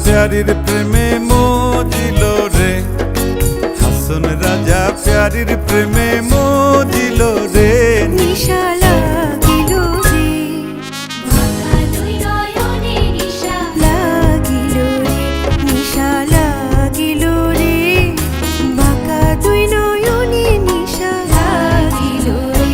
প্যারির প্রেমে মজিল রে, হাসন রাজা প্যারির প্রেমে মজিল রে। নিশা লাগিল রে, বাঁকা দুই নয়নে নিশা লাগিল রে, নিশা লাগিল রে, বাঁকা দুই নয়নে নিশা লাগিল রে।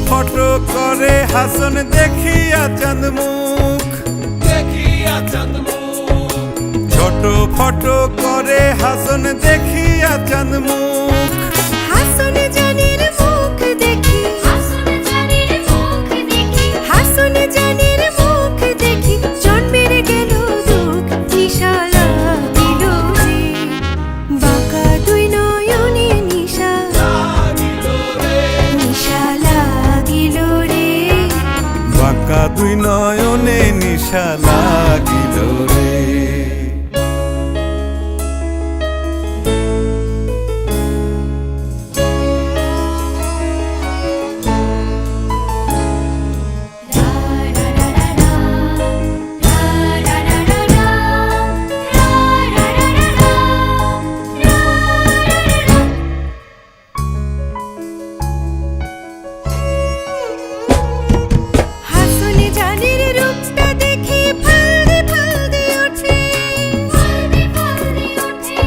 ফটো করে হাসন দেখিয়া চাঁদ মুখ, ছোট ফটো করে হাসন দেখিয়া চাঁদ মুখ। হাসন জানের মুখ দেখি, হাসন জানের মুখ দেখি, হাসন জানের মুখ দেখি জন্মের গেল দুঃখ। নিশা লাগিল রে, বাঁকা দুই নয়নে নিশা লাগিল রে, নিশা লাগিল রে, বাঁকা দুই নয়নে নিশা লাগিল রে। হাসন জানের রূপটা দেখি ফালদি ফালদি ওঠে, ফালদি ফালদি ওঠে,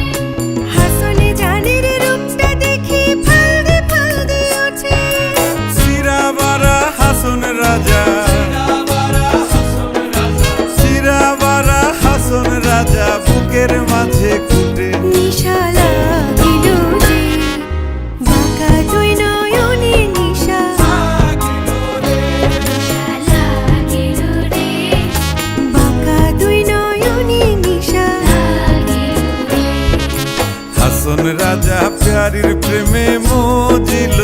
হাসন জানের রূপটা দেখি ফালদি ফালদি ওঠে। সিরাবারা হাসন রাজা, সিরাবারা হাসন রাজা বুকের মাঝে খুঁটে। নিশা লাগিল রে, বাঁকা দুই নয়নে নিশা লাগিল রে, নিশা লাগিল রে, বাঁকা দুই নয়নে নিশা লাগিল রে। হাসন রাজা প্যারির প্রেমে মজিল